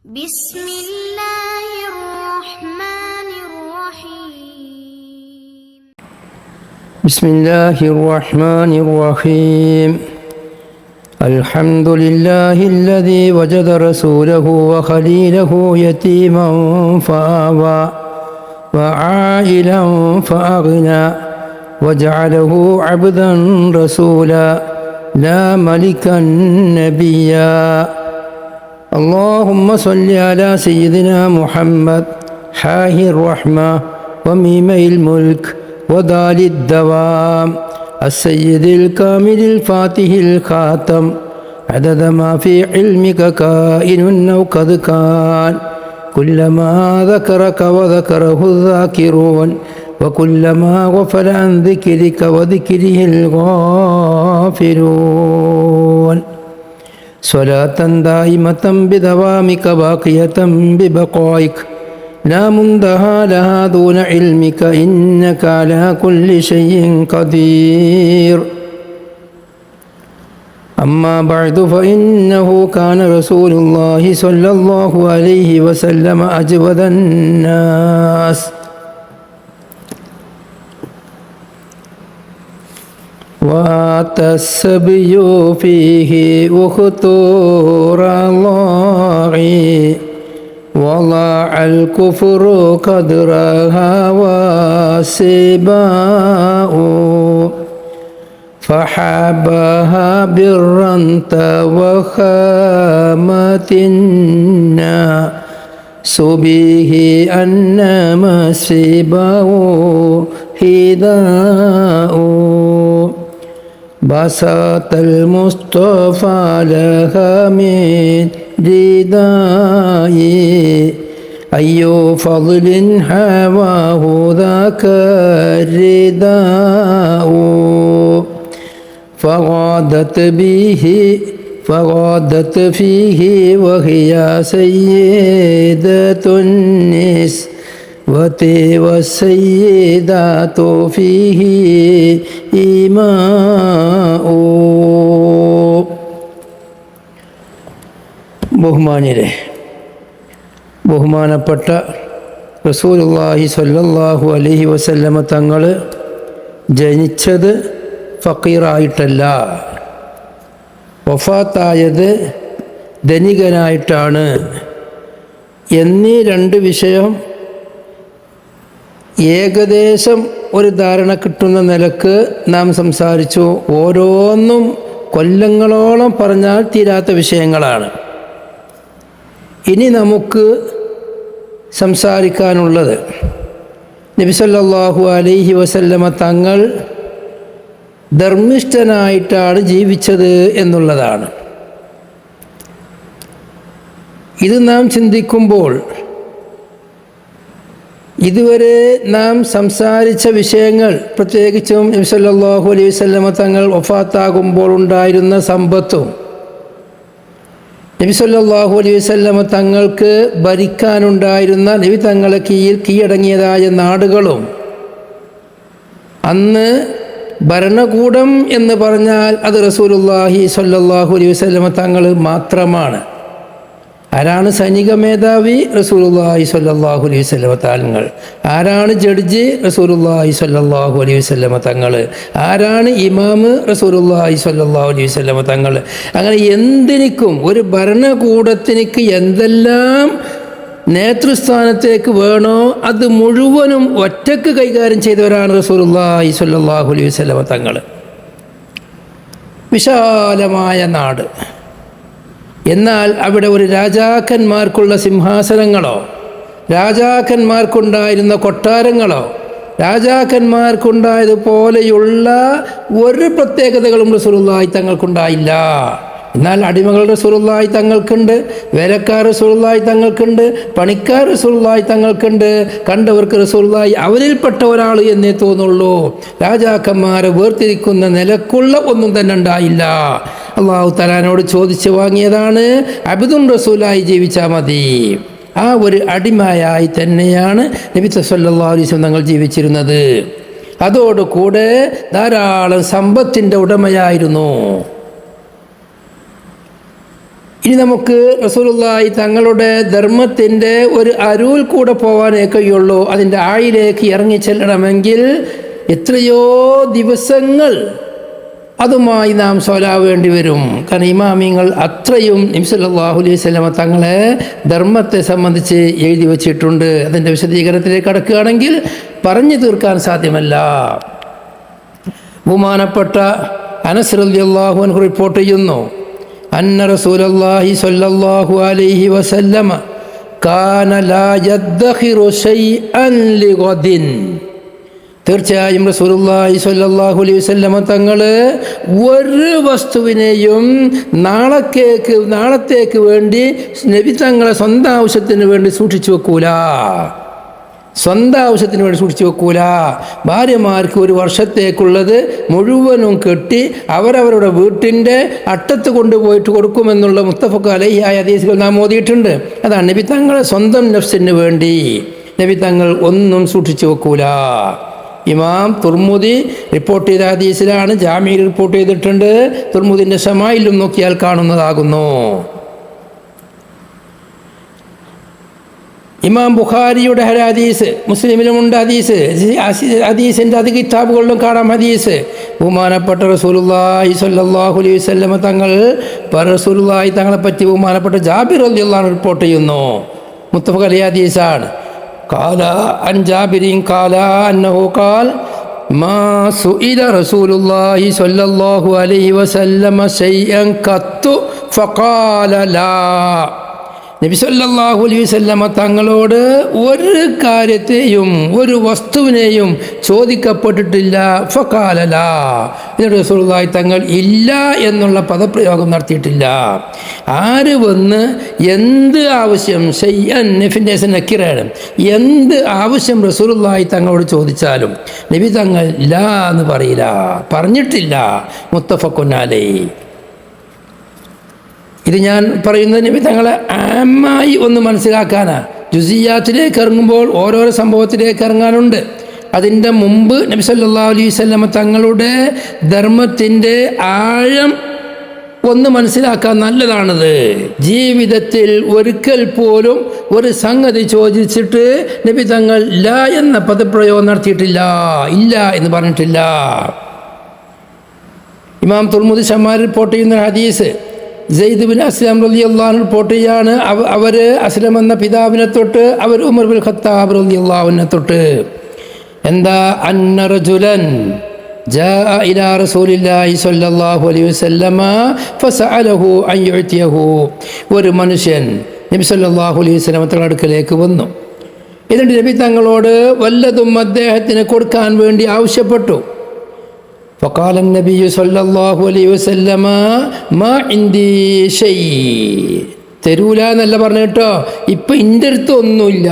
بسم الله الرحمن الرحيم بسم الله الرحمن الرحيم الحمد لله الذي وجد رسوله وخليله يتيما فآوى وعائلا فأغنى وجعله عبدا رسولا لا ملكا نبيا اللهم صل على سيدنا محمد حاه الرحمة وميم الملك ودال الدوام السيد الكامل الفاتح الخاتم عدد ما في علمك كائن أو قد كان كلما ذكرك وذكره الذاكرون وكلما غفل عن ذكرك وذكره الغافلون صلاة دائمة بدوامك باقية ببقائك لا منتهى لها دون علمك إنك على كل شيء قدير أما بعد فإنه كان رسول الله صلى الله عليه وسلم أجود الناس وأتى السبي فيه أخطور الله وضاع الكفر قدرها وسباء فحبها برا وخامتنا سبيه أنما سباء هداء بساط المصطفى لها من ردائي أي فضل حواه ذاك الرداء فغادت فيه وهي سيدة والسيدات فيه إماء. ബഹുമാനപ്പെട്ട റസൂലുള്ളാഹി സ്വല്ലല്ലാഹു അലൈഹി വസല്ലമ തങ്ങൾ ജനിച്ചത് ഫക്കീറായിട്ടല്ല, വഫാത്തായത് ധനികനായിട്ടാണ് എന്നീ രണ്ട് വിഷയം ഏകദേശം ഒരു ധാരണ കിട്ടുന്ന നിലക്ക് നാം സംസാരിച്ചു. ഓരോന്നും കൊല്ലങ്ങളോളം പറഞ്ഞാൽ തീരാത്ത വിഷയങ്ങളാണ്. ഇനി നമുക്ക് സംസാരിക്കാനുള്ളത് നബി സല്ലല്ലാഹു അലൈഹി വസല്ലമ തങ്ങൾ ധർമ്മിഷ്ഠനായിട്ടാണ് ജീവിച്ചത് എന്നുള്ളതാണ്. ഇത് നാം ചിന്തിക്കുമ്പോൾ ഇതുവരെ നാം സംസാരിച്ച വിഷയങ്ങൾ, പ്രത്യേകിച്ചും നബി സല്ലല്ലാഹു അലൈഹി വസല്ലമ തങ്ങൾ വഫാത്താകുമ്പോൾ ഉണ്ടായിരുന്ന സമ്പത്തും നബി സല്ലല്ലാഹു അലൈഹി വസല്ലമ തങ്ങൾക്ക് ഭരിക്കാനുണ്ടായിരുന്ന നബി തങ്ങളെ കീഴടങ്ങിയതായ നാടുകളും, അന്ന് ഭരണകൂടം എന്ന് പറഞ്ഞാൽ അത് റസൂലുള്ളാഹി സ്വല്ലല്ലാഹു അലൈഹി വസല്ലമ തങ്ങൾ മാത്രമാണ്. ആരാണ് സൈനിക മേധാവി? റസൂലുള്ളാഹി സ്വല്ലല്ലാഹു അലൈഹി വസല്ലമ തങ്ങൾ. ആരാണ് ജഡ്ജി? റസൂലുള്ളാഹി സ്വല്ലല്ലാഹു അലൈഹി വസല്ലമ തങ്ങൾ. ആരാണ് ഇമാമ്? റസൂലുള്ളാഹി സ്വല്ലല്ലാഹു അലൈഹി വസല്ലമ തങ്ങൾ. അങ്ങനെ എന്തിനും ഒരു ഭരണകൂടത്തിനിക്ക് എന്തെല്ലാം നേതൃസ്ഥാനത്തേക്ക് വേണോ അത് മുഴുവനും ഒറ്റക്ക് കൈകാര്യം ചെയ്തവരാണ് റസൂലുള്ളാഹി സ്വല്ലല്ലാഹു അലൈഹി വസല്ലമ തങ്ങൾ. വിശാലമായ നാട്, എന്നാൽ അവിടെ ഒരു രാജാക്കന്മാർക്കുള്ള സിംഹാസനങ്ങളോ രാജാക്കന്മാർക്കുണ്ടായിരുന്ന കൊട്ടാരങ്ങളോ രാജാക്കന്മാർക്കുണ്ടായതുപോലെയുള്ള ഒരു പ്രത്യേകതകളും റസൂലുള്ളാഹി തങ്ങൾക്കുണ്ടായില്ല. എന്നാൽ അടിമകൾ റസൂലുള്ളാഹി തങ്ങൾക്കുണ്ട്, വേലക്കാർ റസൂലുള്ളാഹി തങ്ങൾക്കുണ്ട്, പണിക്കാർ റസൂലുള്ളാഹി തങ്ങൾക്കുണ്ട്. കണ്ടവർക്ക് റസൂലുള്ളാഹി അവരിൽപ്പെട്ട ഒരാൾ എന്നേ തോന്നുള്ളൂ. രാജാക്കന്മാരെ വേർതിരിക്കുന്ന നിലക്കുള്ള ഒന്നും തന്നെ ഉണ്ടായില്ല. അല്ലാഹു തആലയോട് ചോദിച്ചു വാങ്ങിയതാണ്, അബ്ദുൻ റസൂലായി ജീവിച്ചാൽ മതി. ആ ഒരു അടിമയായി തന്നെയാണ് നബി സല്ലല്ലാഹു അലൈഹി വസല്ലം തങ്ങൾ ജീവിച്ചിരുന്നത്. അതോടുകൂടെ ധാരാളം സമ്പത്തിൻ്റെ ഉടമയായിരുന്നു. ഇനി നമുക്ക് റസൂലുള്ളാഹി തങ്ങളുടെ ധർമ്മത്തിൻ്റെ ഒരു അരുൾ കൂടെ പോകാനേ കഴിയുള്ളൂ. അതിൻ്റെ ആഴിലേക്ക് ഇറങ്ങി ചെല്ലണമെങ്കിൽ എത്രയോ ദിവസങ്ങൾ അതുമായി നാം സ്വലാവേണ്ടി വരും. കാരണം ഇമാമിങ്ങൾ അത്രയും നബി സല്ലല്ലാഹു അലൈഹി വസല്ലമ തങ്ങളെ ധർമ്മത്തെ സംബന്ധിച്ച് എഴുതി വച്ചിട്ടുണ്ട്. അതിൻ്റെ വിശദീകരണത്തിലേക്ക് കടക്കുകയാണെങ്കിൽ പറഞ്ഞു തീർക്കാൻ സാധ്യമല്ല. ബഹുമാനപ്പെട്ട അനസ് റളിയല്ലാഹു അൻഹു റിപ്പോർട്ട് ചെയ്യുന്നു, അന്ന റസൂലല്ലാഹി സ്വല്ലല്ലാഹു അലൈഹി വസല്ലമ കാന ലാ യദ്ഖിറു ശൈഅൻ ലിഗദിൻ. തീർച്ചയായും റസൂലുള്ളാഹി സ്വല്ലല്ലാഹു അലൈഹി വസല്ലമ തങ്ങൾ ഒരു വസ്തുവിനെയും നാളത്തേക്ക് വേണ്ടി നബി തങ്ങളെ സ്വന്തം ആവശ്യത്തിന് വേണ്ടി സൂക്ഷിച്ചു വെക്കൂല. ഭാര്യമാർക്ക് ഒരു വർഷത്തേക്കുള്ളത് മുഴുവനും കെട്ടി അവരവരുടെ വീട്ടിൻ്റെ അട്ടത്ത് കൊണ്ടുപോയിട്ട് കൊടുക്കുമെന്നുള്ള മുത്തഫഖ് അലൈഹി ആയ ഹദീസുകൾ നാം ഓതിയിട്ടുണ്ട്. അതാണ് നബി തങ്ങളെ സ്വന്തം നഫ്സിന് വേണ്ടി നബി തങ്ങൾ ഒന്നും സൂക്ഷിച്ചു വെക്കൂല. ഇമാം തുർമുദി റിപ്പോർട്ട് ചെയ്ത ഹദീസിലാണ്, ജാമിയിൽ റിപ്പോർട്ട് ചെയ്തിട്ടുണ്ട്, തുർമുദിൻ്റെ ശമായിലും നോക്കിയാൽ കാണുന്നതാകുന്നു. ഇമാം ബുഖാരിയുടെ ഹദീസ്, മുസ്ലിമിലുമുണ്ട് ഹദീസിൻ്റെ അത് കിതാബുകളിലും കാണാം ഹദീസ്. ബഹുമാനപ്പെട്ട റസൂലുള്ളാഹി സ്വല്ലല്ലാഹു അലൈഹി വസല്ലമ തങ്ങൾ റസൂലുള്ളാഹി തങ്ങളെ പറ്റി ബഹുമാനപ്പെട്ട ജാബിർ റളിയല്ലാഹു അൻഹു റിപ്പോർട്ട് ചെയ്യുന്നു. മുത്തഫഖ് അലൈഹി ഹദീസാണ്. ഖാല അൻ ജാബിരിൻ ഖാല അന്നഹു ഖാൽ മാ സുഇല റസൂലുള്ളാഹി സ്വല്ലല്ലാഹു അലൈഹി വസല്ലമ ശൈഅൻ ഖത്തു ഫഖാല ലാ. നബി സല്ലല്ലാഹു അലൈഹി വസല്ലമ തങ്ങളോട് ഒരു കാര്യത്തെയും ഒരു വസ്തുവിനെയും ചോദിക്കപ്പെട്ടിട്ടില്ല. ഫഖാല ലാ, എന്നിട്ട് റസൂലുള്ളാഹി തങ്ങൾ ഇല്ല എന്നുള്ള പദപ്രയോഗം നടത്തിയിട്ടില്ല. ആര് വന്ന് എന്ത് ആവശ്യം, ശൈഅൻ നക്കിറാണ്, എന്ത് ആവശ്യം റസൂലുള്ളാഹി തങ്ങളോട് ചോദിച്ചാലും നബി തങ്ങൾ ലാ എന്ന് പറയില്ല, പറഞ്ഞിട്ടില്ല. മുത്തഫഖുൻ അലൈഹി. ഇത് ഞാൻ പറയുന്നത് നബി തങ്ങളെ ആമായി ഒന്ന് മനസ്സിലാക്കാനാണ്. ജുസിയാത്തിലേക്ക് ഇറങ്ങുമ്പോൾ ഓരോരോ സംഭവത്തിലേക്ക് ഇറങ്ങാനുണ്ട്. അതിൻ്റെ മുമ്പ് നബി സല്ലല്ലാഹു അലൈഹി വസല്ലമ തങ്ങളുടെ ധർമ്മത്തിൻ്റെ ആഴം ഒന്ന് മനസ്സിലാക്കാൻ നല്ലതാണത്. ജീവിതത്തിൽ ഒരിക്കൽ പോലും ഒരു സംഗതി ചോദിച്ചിട്ട് നബി തങ്ങൾ ലാ എന്ന പദപ്രയോഗം നടത്തിയിട്ടില്ല, ഇല്ല എന്ന് പറഞ്ഞിട്ടില്ല. ഇമാം തുർമുദി ശമാരി റിപ്പോർട്ട് ചെയ്യുന്ന ഹദീസ് സെയ്ദ് ബിൻ അസ്ലം റളിയല്ലാഹു അൻഹു റിപ്പോർട്ട് ചെയ്യാണ്. അവർ അസ്ലം എന്ന പിതാവിനെ തൊട്ട് അവർ ഉമർ ബിൻ ഖത്താബ് റളിയല്ലാഹു അൻഹു തൊട്ട് എന്താ അന്ന റജുലൻ ജാഅ ഇലാ റസൂലില്ലാഹി സ്വല്ലല്ലാഹു അലൈഹി വസല്ലമ ഫസഅലഹു അൻ യുഅതിയഹു. ഒരു മനുഷ്യൻ നബി സല്ലല്ലാഹു അലൈഹി വസല്ലമ തങ്ങളുടെ അടുക്കലേക്ക് വന്നു. എന്നിട്ട് നബി തങ്ങളോട് വല്ലതും അദ്ദേഹത്തിന് കൊടുക്കാൻ വേണ്ടി ആവശ്യപ്പെട്ടു. فقال النبي صلى الله عليه وسلم ما عندي شيء. തരൂല എന്നല്ല പറഞ്ഞു കേട്ടോ, ഇപ്പം എൻ്റെ അടുത്ത് ഒന്നുമില്ല.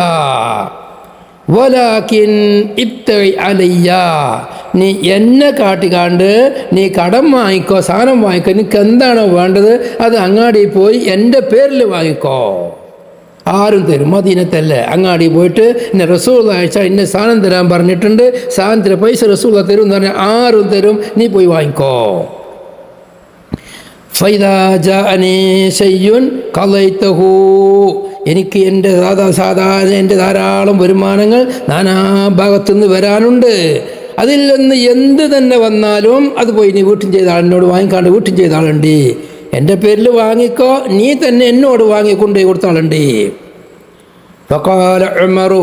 വലാകിൻ ഇബ്തഗി അലയ്യ, നീ എന്നെ കാട്ടിക്കാണ്ട് നീ കടം വാങ്ങിക്കോ, സാധനം വാങ്ങിക്കോ, നിനക്ക് എന്താണോ വേണ്ടത് അത് അങ്ങാടി പോയി എൻ്റെ പേരിൽ വാങ്ങിക്കോ. ആരും തരും, മദീനത്തല്ലേ, അങ്ങാടി പോയിട്ട് എന്നെ റസൂൽ അയച്ചാൽ ഇന്നെ സാധനം തരാൻ പറഞ്ഞിട്ടുണ്ട്, സാധനത്തിന് പൈസ റസൂൽ തരും എന്ന് പറഞ്ഞാൽ ആരും തരും, നീ പോയി വാങ്ങിക്കോ. ഫൈദാ ജാഅനീ ശൈഉൻ ഖളൈതഹു, എനിക്ക് എൻ്റെ സാധാരണ എൻ്റെ ധാരാളം വരുമാനങ്ങൾ നാനാ ഭാഗത്തുനിന്ന് വരാനുണ്ട്. അതിൽ നിന്ന് എന്ത് തന്നെ വന്നാലും അത് പോയി നീ വീട്ടും ചെയ്ത ആളിനോട് വാങ്ങിക്കാണ്ട് വീട്ടും ചെയ്ത ആളുണ്ട്, എൻ്റെ പേരിൽ വാങ്ങിക്കോ, നീ തന്നെ എന്നോട് വാങ്ങിക്കൊണ്ടുപോയി കൊടുത്താളുണ്ട്. ഫഖാല ഉമറു,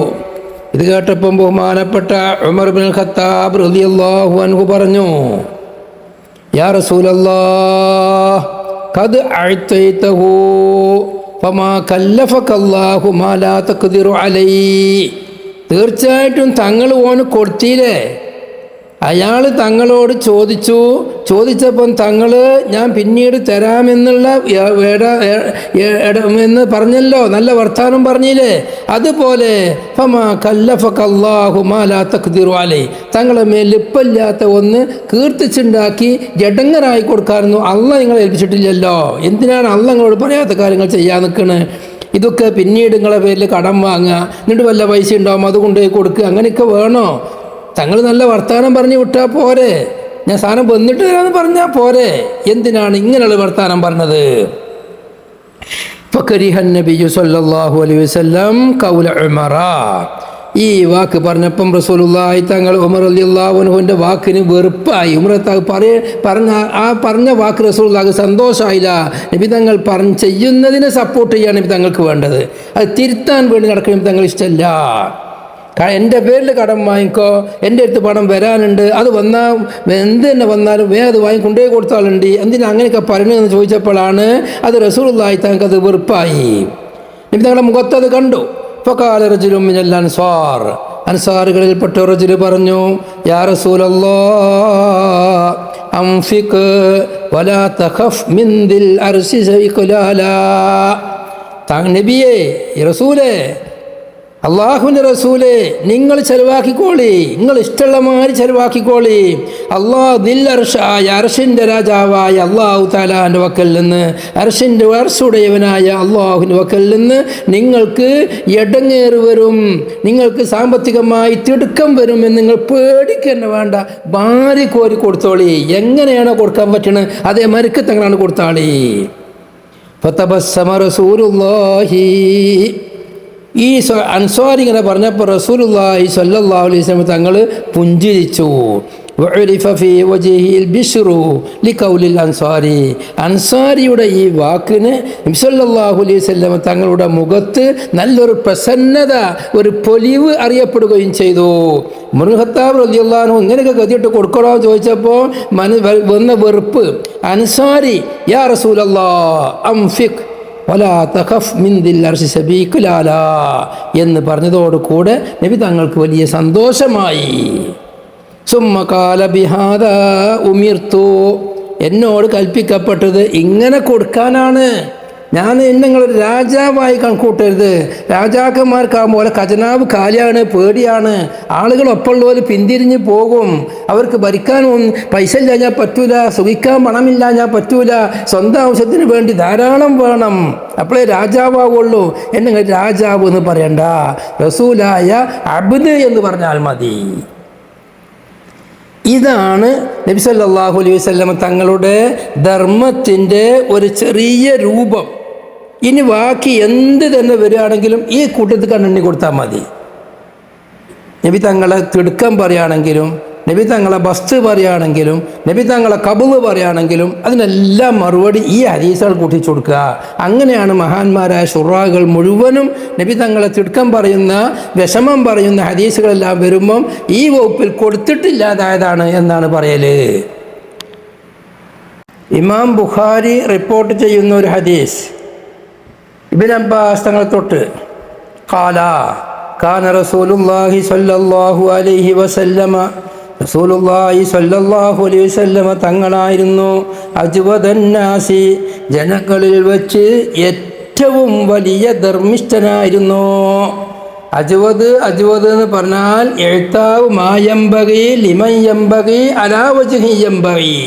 ഇത് കേട്ടപ്പം ബഹുമാനപ്പെട്ട ഉമർ ബിൻ ഖത്താബ് റളിയല്ലാഹു അൻഹു പറഞ്ഞു, യാ റസൂലല്ലാഹ് ഖദ് അഅതൈതഹു ഫമാ കല്ലഫകല്ലാഹു മാ ലാ തഖ്ദിറു അലൈഹി. തീർച്ചയായിട്ടും തങ്ങൾ ഓന് കൊടുത്തില്ലേ. അയാൾ തങ്ങളോട് ചോദിച്ചപ്പം തങ്ങൾ ഞാൻ പിന്നീട് തരാമെന്നുള്ള എന്ന് പറഞ്ഞല്ലോ, നല്ല വർത്താനം പറഞ്ഞില്ലേ. അതുപോലെ ഫമാ കല്ലഫകല്ലാഹു മാ ലാ തഖ്ദിറു അലൈഹി, തങ്ങളെ മേൽ ഇപ്പല്ലാത്ത ഒന്ന് കീർത്തിച്ചുണ്ടാക്കി ജഡങ്ങരായി കൊടുക്കാനൊന്നും അള്ളാഹ് നിങ്ങളെ ഏൽപ്പിച്ചിട്ടില്ലല്ലോ. എന്തിനാണ് അള്ളാഹ് നിങ്ങളോട് പറയാത്ത കാര്യങ്ങൾ ചെയ്യാൻ നിൽക്കണത്? ഇതൊക്കെ പിന്നീട് നിങ്ങളെ പേരിൽ കടം വാങ്ങുക, എന്നിട്ട് വല്ല പൈസ ഉണ്ടാവും അത് കൊണ്ടുപോയി കൊടുക്കുക, അങ്ങനെയൊക്കെ വേണോ? തങ്ങൾ നല്ല വർത്താനം പറഞ്ഞ് വിട്ടാൽ പോരെ, ഞാൻ സാധനം വന്നിട്ട് തരാമെന്ന് പറഞ്ഞാൽ പോരെ, എന്തിനാണ് ഇങ്ങനെയുള്ള വർത്താനം പറഞ്ഞത്? ഫകരിഹൻ നബിയു സല്ലല്ലാഹു അലൈഹി വസല്ലം ഖൗല ഉമറ. ഈ വാക്ക് പറഞ്ഞപ്പം റസൂലുള്ളാഹി തങ്ങൾ ഉമർ റളിയല്ലാഹു അൻഹുവിൻ്റെ വാക്കിന് വെറുപ്പായി. ഉമർ പറഞ്ഞ വാക്ക് റസൂലുള്ളാഹിക്ക് സന്തോഷമായില്ല. നബി തങ്ങൾ ചെയ്യുന്നതിനെ സപ്പോർട്ട് ചെയ്യാൻ നബി തങ്ങൾക്ക് വേണ്ടത്. അത് തിരുത്താൻ വേണ്ടി നടക്കുന്ന നബി തങ്ങൾ ഇഷ്ടമല്ല. എൻ്റെ പേരിൽ കടം വാങ്ങിക്കോ, എൻ്റെ അടുത്ത് പണം വരാനുണ്ട്, അത് വന്നാൽ എന്ത് തന്നെ വന്നാലും വേഗം അത് വാങ്ങി കൊണ്ടുപോയി കൊടുത്താലുണ്ട്, എന്തിനാ അങ്ങനെയൊക്കെ പറയണമെന്ന് ചോദിച്ചപ്പോഴാണ് അത് റസൂലുള്ളാഹി തങ്ങൾക്ക് അത് വെറുപ്പായി. നബി തങ്ങളുടെ മുഖത്തത് കണ്ടു. ഫഖാല റജുലുൻ മിനൽ അൻസാർ, അൻസാറുകളിൽപ്പെട്ട റജുൽ പറഞ്ഞു, യാ റസൂലല്ലാഹ് അൻഫിഖ് വലാ തഖഫ് മിൻ ദിൽ അർശി സൈഖലാലാ. നബിയേ, റസൂലേ, അള്ളാഹുവിൻ്റെ റസൂലേ, നിങ്ങൾ ചെലവാക്കിക്കോളി, നിങ്ങൾ ഇഷ്ടമുള്ള മാതിരി ചെലവാക്കിക്കോളി. അർഷിൻ്റെ രാജാവായ അള്ളാഹു താലാൻ്റെ വക്കൽ നിന്ന്, അർഷുടയവനായ അള്ളാഹുവിൻ്റെ വക്കൽ നിന്ന് നിങ്ങൾക്ക് ഇടങ്ങേറ് വരും, നിങ്ങൾക്ക് സാമ്പത്തികമായി തിടുക്കം വരും എന്ന് നിങ്ങൾ പേടിക്കന്നെ വേണ്ട. ഭാര്യ കോരി കൊടുത്തോളി, എങ്ങനെയാണോ കൊടുക്കാൻ പറ്റണത് അതേ മരുക്ക് തങ്ങളാണ് കൊടുത്താളി. ഫതബസ്സമ റസൂലുള്ളാഹി. ഈ അൻസാരി ഇങ്ങനെ പറഞ്ഞപ്പോൾ റസൂലുള്ളാഹി സ്വല്ലല്ലാഹു അലൈഹി വസല്ലം തങ്ങൾ പുഞ്ചിരിച്ചു. വഉരിഫ ഫീ വജ്ഹിൽ ബിശ്റു ലിഖൗലിൽ അൻസാരി. അൻസാരിയുടെ ഈ വാക്കിന് നബി സല്ലല്ലാഹു അലൈഹി വസല്ലം തങ്ങളുടെ മുഖത്ത് നല്ലൊരു പ്രസന്നത, ഒരു പൊലിവ് അറിയപ്പെടുകയും ചെയ്തു. ഉമർ ഖത്താബ് റളിയല്ലാഹു അൻഹു ഇങ്ങനെയൊക്കെ ഗതിയിട്ട് കൊടുക്കണോ ചോദിച്ചപ്പോൾ വന്ന വെറുപ്പ്. അൻസാരി യാ റസൂലല്ലാഹ് അംഫിഖ് വലാ തഖഫ് മിൻ ദിൽ അർശി സബീഖലാലാ എന്ന് പറഞ്ഞതോടുകൂടെ നബി തങ്ങൾക്ക് വലിയ സന്തോഷമായി. സുമ്മ ഖാല ബിഹാദാ ഉമിർതു. എന്നോട് കൽപ്പിക്കപ്പെട്ടത് ഇങ്ങനെ കൊടുക്കാനാണ്. ഞാൻ നിങ്ങളൊരു രാജാവായി കണക്കൂട്ടരുത്. രാജാക്കന്മാർക്കാകുമ്പോൾ പോലെ ഖജനാവ് കാലിയാണ്, പേടിയാണ്, ആളുകൾ ഒപ്പമുള്ളവർ പിന്തിരിഞ്ഞ് പോകും, അവർക്ക് ഭരിക്കാനും പൈസ ഇല്ലാഞ്ഞാൽ പറ്റൂല, സുഖിക്കാൻ പണമില്ലാഞ്ഞാൽ പറ്റൂല, സ്വന്തം ആവശ്യത്തിന് വേണ്ടി ധാരാളം വേണം, അപ്പോഴേ രാജാവുള്ളൂ. എന്നെ രാജാവ് എന്ന് പറയണ്ട, റസൂലായ അബ്ദ് എന്ന് പറഞ്ഞാൽ മതി. ഇതാണ് നബി സല്ലല്ലാഹു അലൈഹി വസല്ലം തങ്ങളുടെ ധർമ്മത്തിൻ്റെ ഒരു ചെറിയ രൂപം. ഇനി ബാക്കി എന്ത് തന്നെ വരികയാണെങ്കിലും ഈ കൂട്ടത്തിൽ കണ്ണെണ്ണി കൊടുത്താൽ മതി. നബി തങ്ങളെ തിടുക്കം പറയുകയാണെങ്കിലും, നബി തങ്ങളെ ബസ്ത് പറയുകയാണെങ്കിലും, നബി തങ്ങളെ കബുള് പറയുകയാണെങ്കിലും അതിനെല്ലാം മറുപടി ഈ ഹദീസുകൾ കൂട്ടിച്ചു കൊടുക്കുക. അങ്ങനെയാണ് മഹാന്മാരായ ശുറാകൾ മുഴുവനും നബി തങ്ങളെ തിടുക്കം പറയുന്ന, വിഷമം പറയുന്ന ഹദീസുകളെല്ലാം വരുമ്പം ഈ വകുപ്പിൽ കൊടുത്തിട്ടില്ലാതായതാണ് എന്നാണ് പറയല്. ഇമാം ബുഖാരി റിപ്പോർട്ട് ചെയ്യുന്ന ഒരു ഹദീസ്, ഇബ്നു അബ്ബാസ് തങ്ങളെ തൊട്ട്, ഖാല കാന റസൂലുള്ളാഹി സ്വല്ലല്ലാഹു അലൈഹി വസല്ലമ, റസൂലുള്ളാഹി സ്വല്ലല്ലാഹു അലൈഹി വസല്ലമ തങ്ങളായിരുന്നു അജ്വദന്നാസി, ജനങ്ങളിൽ വെച്ച് ഏറ്റവും വലിയ ധർമ്മിഷ്ഠനായിരുന്നു. അജ്വദ് എന്ന് പറഞ്ഞാൽ എഴുത്താവ് മായംബകി ലിമൻ യംബകി അലാ വജ്ഹി യംബകി.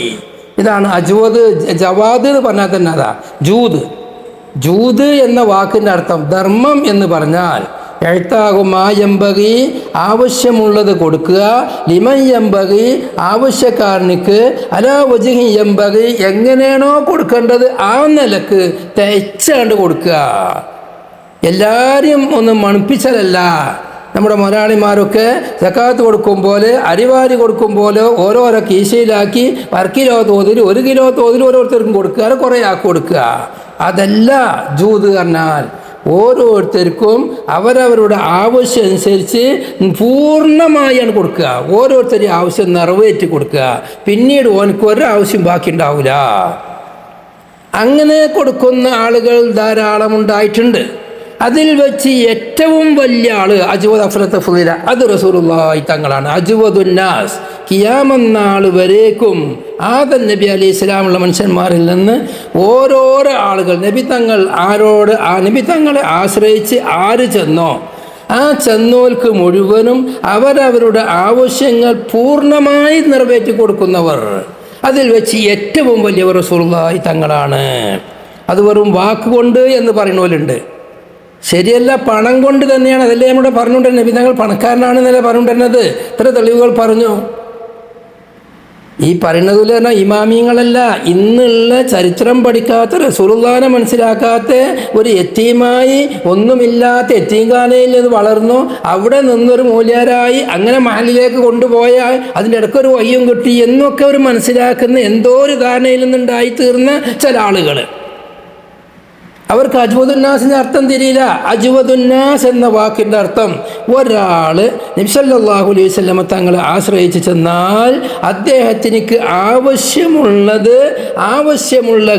ഇതാണ് അജ്വദ്. ജവാദ് എന്ന് പറഞ്ഞാൽ തന്നെ അതാ ജൂദ് എന്ന വാക്കിൻ്റെ അർത്ഥം. ധർമ്മം എന്ന് പറഞ്ഞാൽ എഴുത്താകും മായംബകി, ആവശ്യമുള്ളത് കൊടുക്കുക, ലിമൻ യംബകി, ആവശ്യക്കാരനിക്ക്, അലാ വജ്ഹി യംബകി, എങ്ങനെയാണോ കൊടുക്കേണ്ടത് ആ നിലക്ക് തയ്ച്ചാണ്ട് കൊടുക്കുക. എല്ലാവരെയും ഒന്ന് മണിപ്പിച്ചാലല്ല. നമ്മുടെ മുതലാളിമാരൊക്കെ സക്കാത്ത് കൊടുക്കുമ്പോൾ, അരിവാരി കൊടുക്കുമ്പോൾ ഓരോരോ കീശയിലാക്കി 1 കിലോ തോതിൽ 1 കിലോ തോതിൽ ഓരോരുത്തർക്കും കൊടുക്കുക, അത് കുറേ ആക്കി കൊടുക്കുക. അതല്ല ജൂദ് പറഞ്ഞാൽ. ഓരോരുത്തർക്കും അവരവരുടെ ആവശ്യം അനുസരിച്ച് പൂർണ്ണമായാണ് കൊടുക്കുക. ഓരോരുത്തരും ആവശ്യം നിറവേറ്റി കൊടുക്കുക. പിന്നീട് ഓനക്ക് ഒരാവശ്യം ബാക്കി ഉണ്ടാവില്ല. അങ്ങനെ കൊടുക്കുന്ന ആളുകൾ ധാരാളം ഉണ്ടായിട്ടുണ്ട്. അതിൽ വെച്ച് ഏറ്റവും വലിയ ആള് അജ്വദ് അഫ്ലത്ത് ഫുദില, അത് റസൂലുള്ളാഹി തങ്ങളാണ്. അജ്വദുന്നാസ്, ഖിയാമത്ത് വരേക്കും ആദം നബി അലൈഹി ഇസ്ലാമുള്ള മനുഷ്യന്മാരിൽ നിന്ന് ഓരോരോ ആളുകൾ നബി തങ്ങളെ ആശ്രയിച്ച് ആര് ചെന്നോ ആ ചെന്നോൽക്ക് മുഴുവനും അവരവരുടെ ആവശ്യങ്ങൾ പൂർണ്ണമായി നിറവേറ്റി കൊടുക്കുന്നവർ. അതിൽ വെച്ച് ഏറ്റവും വലിയവർ റസൂലുള്ളാഹി തങ്ങളാണ്. അത് വെറും വാക്കുകൊണ്ട് എന്ന് പറയുന്നവരുണ്ട്. ശരിയല്ല, പണം കൊണ്ട് തന്നെയാണ്. അതല്ലേ നമ്മുടെ പറഞ്ഞുകൊണ്ടിരുന്നത്. നബി തങ്ങൾ പണക്കാരനാണെന്നല്ലേ പറഞ്ഞുകൊണ്ടിരുന്നത്. ഇത്ര തെളിവുകൾ പറഞ്ഞു. ഈ പറയുന്നതിൽ പറഞ്ഞാൽ ഇമാമിങ്ങളല്ല, ഇന്നുള്ള ചരിത്രം പഠിക്കാത്ത റസൂലുള്ളാഹിനെ മനസ്സിലാക്കാത്ത ഒരു യത്തീമായി ഒന്നുമില്ലാത്ത യത്തീംഖാനയിൽ നിന്ന് വളർന്നു അവിടെ നിന്നൊരു മൂല്യരായി അങ്ങനെ മഹലിലേക്ക് കൊണ്ടുപോയാൽ അതിൻ്റെ ഇടയ്ക്കൊരു വയ്യും കിട്ടി എന്നൊക്കെ അവർ മനസ്സിലാക്കുന്ന എന്തോ ഒരു ധാരണയിൽ നിന്നുണ്ടായി തീർന്ന ചില ആളുകൾ. അവർക്ക് അജ്വദുന്നാസിൻ്റെ അർത്ഥം തിരിയില്ല. അജ്വദുന്നാസ് എന്ന വാക്കിൻ്റെ അർത്ഥം ഒരാൾ നബി സല്ലല്ലാഹു അലൈഹി വസല്ലമ തങ്ങളെ ആശ്രയിച്ച് ചെന്നാൽ അദ്ദേഹത്തിനിക്ക് ആവശ്യമുള്ള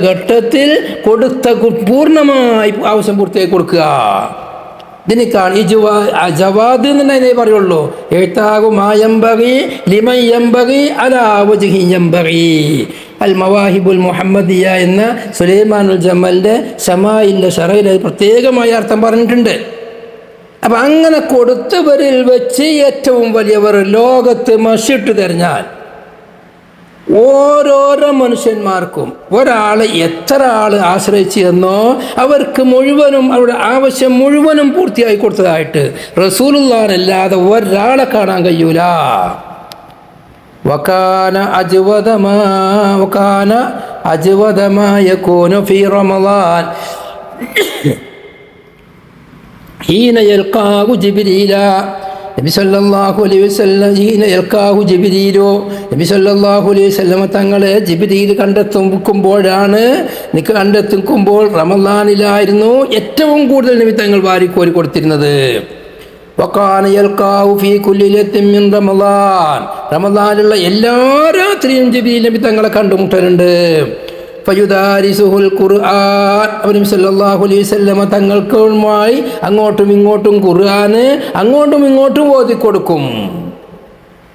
ഘട്ടത്തിൽ പൂർണ്ണമായി ആവശ്യം പൂർത്തിയാക്കി കൊടുക്കുക. ഇതിനേക്കാണ് ജവാദ് എന്നേ പറയുള്ളൂ. അൽ മവാഹിബുൽ മുഹമ്മദിയ എന്ന സുലൈമാനുൽ ജമലിൻ്റെ ശമായിലെ ഷറയിൽ പ്രത്യേകമായ അർത്ഥം പറഞ്ഞിട്ടുണ്ട്. അപ്പം അങ്ങനെ കൊടുത്തവരിൽ വെച്ച് ഏറ്റവും വലിയവർ ലോകത്ത് മഷിട്ട് തെരഞ്ഞാൽ ഓരോരോ മനുഷ്യന്മാർക്കും ഒരാൾ എത്ര ആൾ ആശ്രയിച്ച് എന്നോ അവർക്ക് മുഴുവനും അവരുടെ ആവശ്യം മുഴുവനും പൂർത്തിയായി കൊടുത്തതായിട്ട് റസൂലുള്ളാഹിനല്ലാതെ ഒരാളെ കാണാൻ കഴിയൂല. വകാന അജ്വദമാ യകൂനു ഫീ റമളാൻ ഹീന യൽഖാഹു ജിബ്രീല നബി സല്ലല്ലാഹു അലൈഹി വസല്ലം ഹീന യൽഖാഹു ജിബ്രീലു നബി സല്ലല്ലാഹു അലൈഹി വസല്ലം തങ്ങളെ ജിബ്രീൽ കണ്ടെത്തുമ്പോൾ റമളാനിലായിരുന്നു ഏറ്റവും കൂടുതൽ നബി തങ്ങൾ വാരിക്കോരി കൊടുത്തിരുന്നത്. വകാന യൽഖാഹു ഫീ കുല്ലി ലൈലത്തിൻ മിൻ റമളാൻ റമളാനിലുള്ള എല്ലാ രാത്രിയും ജിബ്രീൽ നബി തങ്ങളെ കണ്ടുമുട്ടലുണ്ട്. ഫയുദാരിസുഹുൽ ഖുർആൻ നബി സല്ലല്ലാഹു അലൈഹി വസല്ലം തങ്ങൾക്കുമായി അങ്ങോട്ടും ഇങ്ങോട്ടും ഖുർആന് അങ്ങോട്ടും ഇങ്ങോട്ടും ഓതി കൊടുക്കും.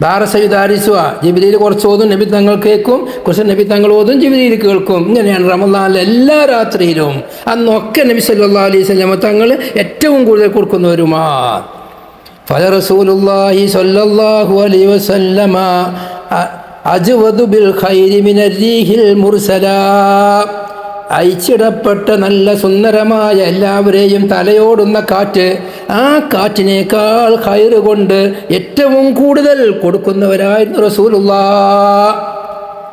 ദാരസയുദാരിസുവ ജിബ്രീൽ കുറച്ച് ഓതും, നബി തങ്ങൾ കേൾക്കും, കുറച്ച് നബി തങ്ങൾ ഓതും, ജിബ്രീൽ കേൾക്കും. ഇങ്ങനെയാണ് റമളാനിലെ എല്ലാ രാത്രിയിലും. അന്നൊക്കെ നബി സല്ലല്ലാഹു അലൈഹി വസല്ലം തങ്ങൾ ഏറ്റവും കൂടുതൽ കൊടുക്കുന്നവരുമാ. ഫല റസൂലുള്ളാഹി സ്വല്ലല്ലാഹു അലൈഹി വസല്ലമ അജ്വദു ബിൽ ഖൈരി മിനർ റീഹിൽ മുർസലാ അയച്ചിടപ്പെട്ട നല്ല സുന്ദരമായ എല്ലാവരെയും തലയോടുന്ന കാറ്റ്, ആ കാറ്റിനേക്കാൾ ഖൈറ് കൊണ്ട് ഏറ്റവും കൂടുതൽ കൊടുക്കുന്നവരായിരുന്നു റസൂലുള്ളാഹ്.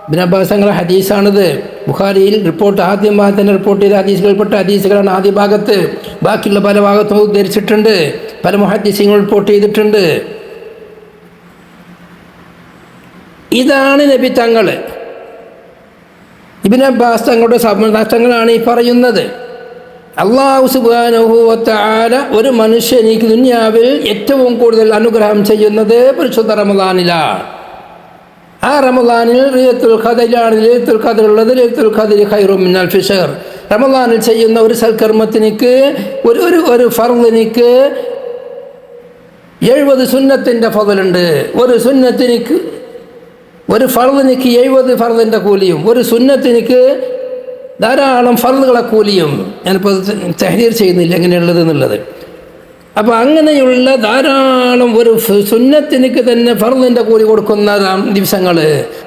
ഇബ്നു അബ്ബാസ് തങ്ങളുടെ ഹദീസാണിത്. ബുഖാരിയിൽ ആദ്യമായി തന്നെ റിപ്പോർട്ട് ചെയ്ത ഹദീസുകൾപ്പെട്ട ഹദീസുകളാണ് ആദ്യ ഭാഗത്ത്. ബാക്കിയുള്ള പല ഭാഗത്തും ഉദ്ധരിച്ചിട്ടുണ്ട്, പല മുഹദ്ദിസീങ്ങൾ റിപ്പോർട്ട് ചെയ്തിട്ടുണ്ട്. ഇതാണ് നബി തങ്ങൾ. ഇബ്നു അബ്ബാസ് തങ്ങളുടെ നഷ്ടങ്ങളാണ് ഈ പറയുന്നത്. അല്ലാഹു സുബ്ഹാനഹു വ തആല ഒരു മനുഷ്യനിക്ക് ദുനിയാവിൽ ഏറ്റവും കൂടുതൽ അനുഗ്രഹം ചെയ്യുന്നത് പരിശുദ്ധ റമളാനിലാണ്. ആ റമളാനിൽ ലൈലത്തുൽ ഖദറിലാണ്. ലൈലത്തുൽ ഖദർ ഉള്ളത് ലൈലത്തുൽ ഖദരി ഖൈറും മിൻ അൽഫി ശഹർ. റമളാനിൽ ചെയ്യുന്ന ഒരു സൽക്കർമ്മത്തിനിക്ക് ഒരു ഫർളിനിക്ക് 70 സുന്നത്തിൻ്റെ ഫളലുണ്ട്. ഒരു ഫർളിനിക്ക് 70 ഫർളിൻ്റെ കൂലിയും ഒരു സുന്നത്തിനിക്ക് ധാരാളം ഫർളുകളെ കൂലിയും. ഞാനിപ്പോൾ തഹ്രീർ ചെയ്യുന്നില്ല എങ്ങനെയുള്ളത് എന്നുള്ളത്. അപ്പോൾ അങ്ങനെയുള്ള ധാരാളം ഒരു സുന്നത്തിനിക്ക് തന്നെ ഫർളിൻ്റെ കൂലി കൊടുക്കുന്ന ദിവസങ്ങൾ,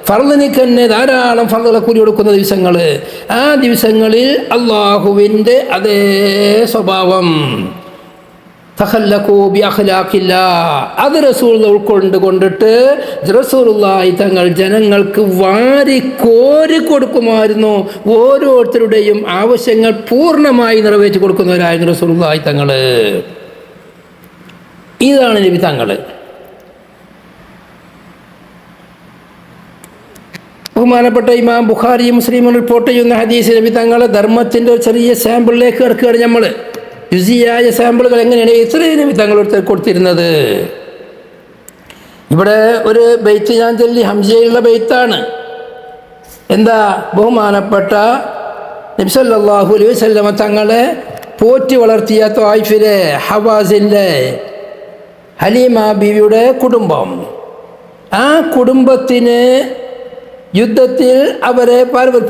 ഫർളിനിക്ക് തന്നെ ധാരാളം ഫർളുകളെ കൂലി കൊടുക്കുന്ന ദിവസങ്ങൾ, ആ ദിവസങ്ങളിൽ അള്ളാഹുവിൻ്റെ അതേ സ്വഭാവം തഖല്ലഖൂ ബി അഖ്ലാഖില്ലാഹ് അത് റസൂൽ ഉൾക്കൊണ്ടിട്ട് റസൂലുള്ളാഹി തങ്ങൾ ജനങ്ങൾക്ക് വാരിക്കോരി കൊടുക്കുമായിരുന്നു. ഓരോരുത്തരുടെയും ആവശ്യങ്ങൾ പൂർണ്ണമായി നിറവേറ്റി കൊടുക്കുന്നവരായിരുന്നു റസൂലുള്ളാഹി തങ്ങൾ. ഇതാണ് നബി തങ്ങൾ. ബഹുമാനപ്പെട്ട ഇമാം ബുഖാരി മുസ്ലിമും റിപ്പോർട്ട് ചെയ്യുന്ന ഹദീസ് നബി തങ്ങളെ ധർമ്മത്തിൻ്റെ ഒരു ചെറിയ സാമ്പിളിലേക്ക് കിടക്കുകയാണ് നമ്മൾ. യുസിയായ സാമ്പിളുകൾ എങ്ങനെയാണ് ഇത്രയും നബി തങ്ങളെടുത്ത് കൊടുത്തിരുന്നത്. ഇവിടെ ഒരു ബെയ്ത്ത് ഞാൻ ചൊല്ലി, ഹംസയിലുള്ള ബെയ്ത്താണ്. എന്താ? ബഹുമാനപ്പെട്ട നബി സല്ലല്ലാഹു അലൈഹി വസല്ലമ തങ്ങളെ പോറ്റി വളർത്തിയ ത്വായിഫിലെ ഹവാസിൻ്റെ ഹലീമ ബീവിയുടെ കുടുംബം, ആ കുടുംബത്തിന് യുദ്ധത്തിൽ അവരെ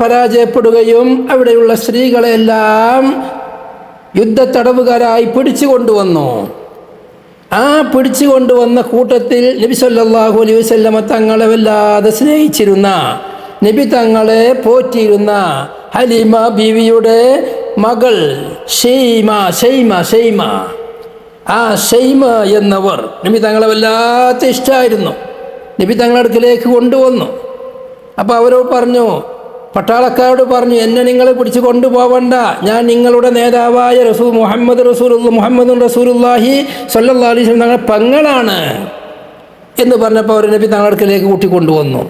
പരാജയപ്പെടുകയും അവിടെയുള്ള സ്ത്രീകളെല്ലാം യുദ്ധത്തടവുകാരായി പിടിച്ചു കൊണ്ടുവന്നു. ആ പിടിച്ചു കൊണ്ടുവന്ന കൂട്ടത്തിൽ നബി സല്ലല്ലാഹു അലൈഹി വസല്ലമ തങ്ങളെ വല്ലാതെ സ്നേഹിച്ചിരുന്ന, നബി തങ്ങളെ പോറ്റിയിരുന്ന ഹലീമ ബീവിയുടെ മകൾ ഷെയ്മ ആ ഷെയ്മ എന്നവർ നബി തങ്ങളെ വല്ലാത്ത ഇഷ്ടമായിരുന്നു. നബി തങ്ങളുടെ അടുക്കലേക്ക് കൊണ്ടുവന്നു. അപ്പോൾ അവരോട് പറഞ്ഞു, പട്ടാളക്കാരോട് പറഞ്ഞു, എന്നെ നിങ്ങൾ പിടിച്ചു കൊണ്ടുപോവണ്ട, ഞാൻ നിങ്ങളുടെ നേതാവായ മുഹമ്മദുൻ റസൂലുള്ളാഹി സ്വല്ലല്ലാഹു അലൈഹി വസല്ലം തങ്ങളുടെ പെങ്ങളാണ് എന്ന് പറഞ്ഞപ്പോൾ അവർ നബി തങ്ങളുടെ അടുക്കലേക്ക് കൂട്ടിക്കൊണ്ടുവന്നു.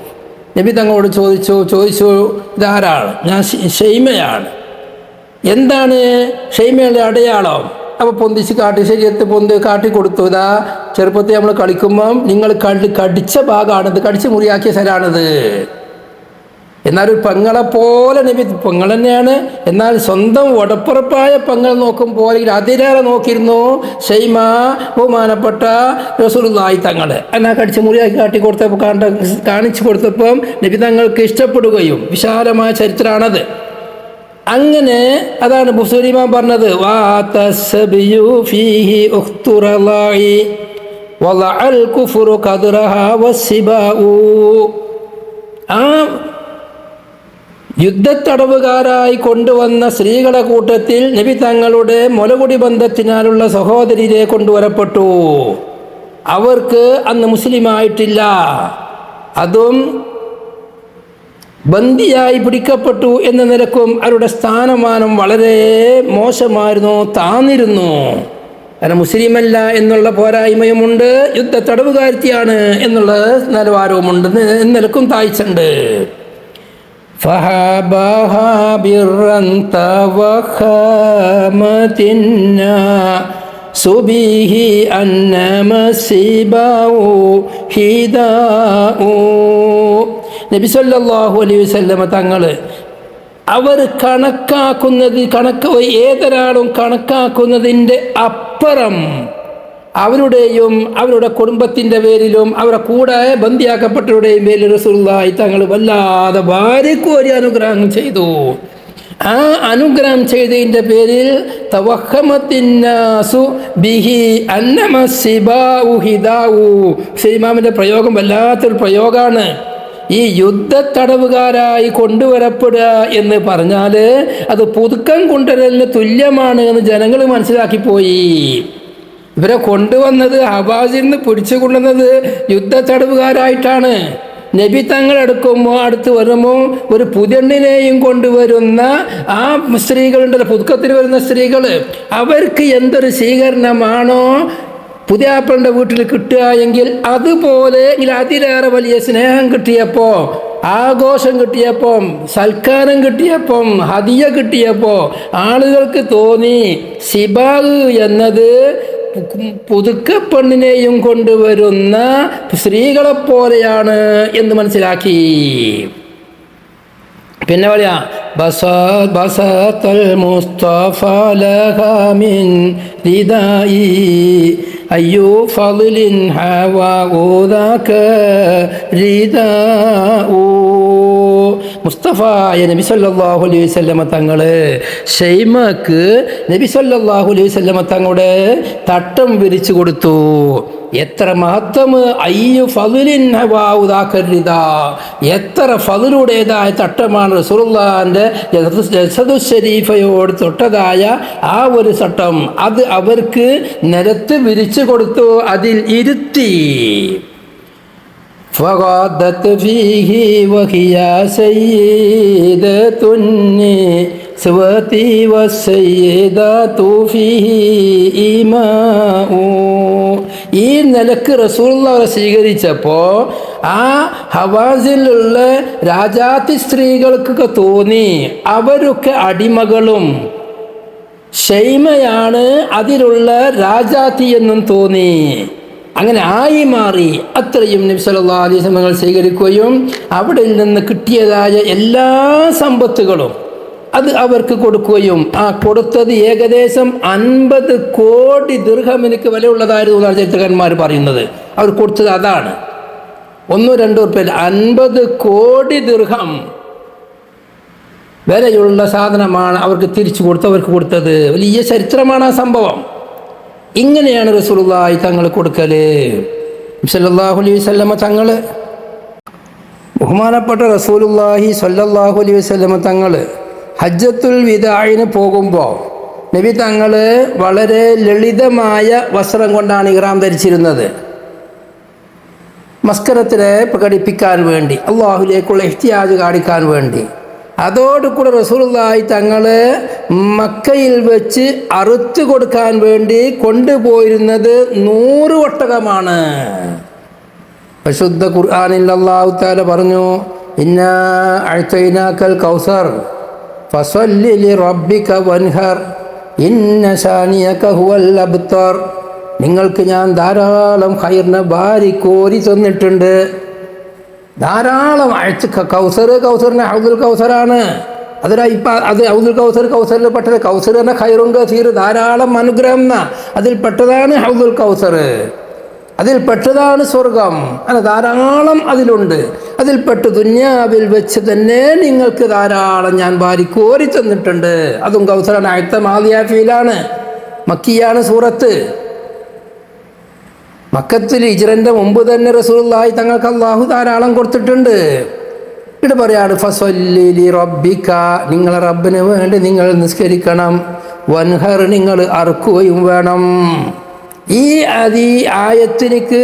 നബി തങ്ങളോട് ചോദിച്ചു ഇതാരാണ്? ഞാൻ ഷെയ്മയാണ്. എന്താണ് ഷെയ്മയുടെ അടയാളം? അപ്പോൾ പൊന്തിച്ച് ശരീരത്തെ കാട്ടിക്കൊടുത്തു. ഇതാ ചെറുപ്പത്തിൽ നമ്മൾ കളിക്കുമ്പം നിങ്ങൾ കടിച്ച ഭാഗമാണിത്, കടിച്ച് മുറിയാക്കിയ സ്ഥലമാണിത്. എന്നാലൊരു പെങ്ങളെപ്പോലെ നബി, പെങ്ങൾ തന്നെയാണ്, എന്നാൽ സ്വന്തം ഉടപ്പുറപ്പായ പെങ്ങൾ നോക്കുമ്പോൾ അതിലേറെ നോക്കിയിരുന്നു ഷെയ്മ ബഹുമാനപ്പെട്ട റസൂലുള്ളാഹി തങ്ങൾ. എന്നാൽ കടിച്ച് മുറിയാക്കി കാണിച്ചു കൊടുത്തപ്പം നബി തങ്ങൾക്ക് ഇഷ്ടപ്പെടുകയും വിശാലമായ ചരിത്രമാണത്. അങ്ങനെ അതാണ് ബുസൂരിമാൻ പറഞ്ഞത്, ആ യുദ്ധത്തടവുകാരായി കൊണ്ടുവന്ന സ്ത്രീകളുടെ കൂട്ടത്തിൽ നബി തങ്ങളുടെ മുലകുടി ബന്ധത്തിനാലുള്ള സഹോദരിയെ കൊണ്ടുവരപ്പെട്ടു. അവർക്ക് അന്ന് മുസ്ലിമായിട്ടില്ല, അതും ബന്ദിയായി പിടിക്കപ്പെട്ടു എന്ന നിലക്കും അവരുടെ സ്ഥാനമാനം വളരെ മോശമായിരുന്നു, താന്നിരുന്നു. കാരണം മുസ്ലിമല്ല എന്നുള്ള പോരായ്മയുമുണ്ട്, യുദ്ധ തടവുകാരിയാണ് എന്നുള്ള നിലവാരവുമുണ്ട്, നിലക്കും താഴ്ചയുണ്ട്. فهابها برا توخمت الناس به أنما السباع هداء. നബി സല്ലല്ലാഹു അലൈഹി വസല്ലമ തങ്ങൾ അവർ ഏതൊരാളും കണക്കാക്കുന്നതിൻ്റെ അപ്പുറം അവരുടെയും അവരുടെ കുടുംബത്തിൻ്റെ പേരിലും അവരുടെ കൂടെ ബന്ദിയാക്കപ്പെട്ടവരുടെയും പേരിൽ റസൂലുള്ളാഹി തങ്ങൾ വല്ലാതെ ഭാര്യയ്ക്ക് അനുഗ്രഹം ചെയ്തു. ആ അനുഗ്രഹം ചെയ്തതിൻ്റെ പേരിൽ തവഖമത്തിന്നാസു ബിഹി അന്നമസ്സിബാഉ ഹിദാഉ. ഇമാമിൻ്റെ പ്രയോഗം വല്ലാത്തൊരു പ്രയോഗമാണ്. ഈ യുദ്ധ തടവുകാരായി കൊണ്ടുവരപ്പെടുക എന്ന് പറഞ്ഞാൽ അത് പുതുക്കം കൊണ്ടുവരലിന് തുല്യമാണ് എന്ന് ജനങ്ങൾ മനസ്സിലാക്കിപ്പോയി. ഇവരെ കൊണ്ടുവന്നത് ഹവാസിൽ നിന്ന് പിടിച്ചു കൊണ്ടുവന്നത് യുദ്ധ തടവുകാരായിട്ടാണ്. നബി തങ്ങൾ അടുത്ത് വരുമ്പോൾ ഒരു പുതിയണ്ണിനെയും കൊണ്ടുവരുന്ന ആ സ്ത്രീകളുണ്ടല്ലോ, പുതുക്കത്തിൽ വരുന്ന സ്ത്രീകൾ, അവർക്ക് എന്തൊരു സ്വീകരണമാണോ പുതിയാപ്പളുടെ വീട്ടിൽ കിട്ടുക എങ്കിൽ അതുപോലെ അതിലേറെ വലിയ സ്നേഹം കിട്ടിയപ്പോൾ, ആഘോഷം കിട്ടിയപ്പം, സൽക്കാരം കിട്ടിയപ്പം, ഹദിയ കിട്ടിയപ്പോൾ ആളുകൾക്ക് തോന്നി സിബാഗ് എന്നത് പുതുക്ക പെണ്ണിനെയും കൊണ്ടുവരുന്ന സ്ത്രീകളെപ്പോലെയാണ് എന്ന് മനസ്സിലാക്കി. പിന്നെ പറയാ ബസത്തൽ മുസ്തഫ ലഹാ മിൻ റിദായി അയ്യോ ഫളിൻ ഹവാ ഉദാക റിദാഉ. മുസ്തഫായ നബി സല്ലല്ലാഹു അലൈഹി വസല്ലമ തങ്ങൾ ഷൈമക്ക് നബി സല്ലല്ലാഹു അലൈഹി വസല്ലമ തങ്ങളുടെ തട്ടം വിരിച്ചു കൊടുത്തു. എത്ര മഹത്വം! അയ്യു ഫളിൻ ഹവാ ഉദാക റിദാ. എത്ര ഫളിലുടേതായ തട്ടമാണ് റസൂലുള്ളാഹിന്റെ ജസദു ശരീഫയോട് തൊട്ടതായ ആ ഒരു തട്ടം. അത് അവർക്ക് നിലത്ത് വിരിച്ചു കൊടുത്തു, അതിൽ ഇരുത്തി. فغادت فيه وهي سيدة النسوة والسيدات فيه إماء. ഈ നിലക്ക് റസൂലുള്ളാഹിനെ സ്വീകരിച്ചപ്പോൾ ആ ഹവാസിലുള്ള രാജാത്തി സ്ത്രീകൾക്കൊക്കെ തോന്നി അവരൊക്കെ അടിമകളും ഷൈമയാണ് അതിലുള്ള രാജാത്തി എന്നും തോന്നി. അങ്ങനെ ആയി മാറി. അത്രയും നബി സല്ലല്ലാഹു അലൈഹി വസല്ലം സ്വീകരിക്കുകയും അവിടെ നിന്ന് കിട്ടിയതായ എല്ലാ സമ്പത്തുകളും അത് അവർക്ക് കൊടുക്കുകയും, ആ കൊടുത്തത് ഏകദേശം 50 കോടി ദിർഹമിന് വിലയുള്ളതായിരുന്നു എന്നാണ് ചരിത്രകാരന്മാർ പറയുന്നത്. അവർ കൊടുത്തത് അതാണ്. 1-2 ഉറുപ്പിക 50 കോടി ദിർഹം വിലയുള്ള സാധനമാണ് അവർക്ക് തിരിച്ചു കൊടുത്തത്. വലിയ ചരിത്രമാണ് ആ സംഭവം. ഇങ്ങനെയാണ് റസൂലുള്ളാഹി തങ്ങൾ കൊടുക്കല്. സല്ലല്ലാഹു അലൈഹി വസല്ലമ തങ്ങൾ, ബഹുമാനപ്പെട്ട റസൂലുള്ളാഹി സല്ലല്ലാഹു അലൈഹി വസല്ലമ തങ്ങൾ ഹജ്ജത്തുൽ വിദാഇന് പോകുമ്പോൾ നബി തങ്ങൾ വളരെ ലളിതമായ വസ്ത്രം കൊണ്ടാണ് ഇഹ്റാം ധരിച്ചിരുന്നത്. മസ്കരത്തിനെ പ്രകടിപ്പിക്കാൻ വേണ്ടി, അള്ളാഹുലേക്കുള്ള ഇഹ്തിയാജ് കാണിക്കാൻ വേണ്ടി. അതോടുകൂടെ റസൂലുള്ളാഹി തങ്ങൾ മക്കയിൽ വെച്ച് അറുത്തു കൊടുക്കാൻ വേണ്ടി കൊണ്ടുപോയിരുന്നത് 100 ഒട്ടകമാണ്. പരിശുദ്ധ ഖുർആനിൽ അല്ലാഹു തആല പറഞ്ഞു, ഇന്നാ അഅ്തൈനാകൽ കൗസർ ഫസല്ലി ലിറബ്ബിക വൻഹർ ഇന്ന ശാനിയക ഹുവൽ അബ്തർ. നിങ്ങൾക്ക് ഞാൻ ധാരാളം ഖൈറിനെ വാരിക്കോരി തന്നിട്ടുണ്ട്. ധാരാളം കൗസറിന് ഹൗദുൽ കൗസറാണ്. അത് ഹൗദുൽ കൗസറിൽ പെട്ടത്. കൗസർ എന്ന ഖൈറും കസീർ, ധാരാളം അനുഗ്രഹം എന്ന അതിൽ പെട്ടതാണ് ഹൗദുൽ കൗസർ. അതിൽ പെട്ടതാണ് സ്വർഗം. അങ്ങനെ ധാരാളം അതിലുണ്ട്. അതിൽപ്പെട്ട് ദുന്യാവിൽ വെച്ച് തന്നെ നിങ്ങൾക്ക് ധാരാളം ഞാൻ വാരിക്കോരി തന്നിട്ടുണ്ട്. അതും കൗസറാണ്. ആയത്തെ മാദിയാഫിയിലാണ്, മക്കിയാണ് സൂറത്ത്. മക്കത്തിൽ ഹിജ്റന്റെ മുമ്പ് തന്നെ റസൂലുള്ളാഹി തങ്ങൾക്ക് അല്ലാഹു ധാരാളം കൊടുത്തിട്ടുണ്ട്. ഇവിടെ പറയാണ്, ഫസല്ലി ലിറബ്ബിക, നിങ്ങളെ റബ്ബിന് വേണ്ടി നിങ്ങൾ നിസ്കരിക്കണം. വൻഹർ, നിങ്ങൾ അറുക്കുകയും വേണം. ഈ ആയത്തിനിക്ക്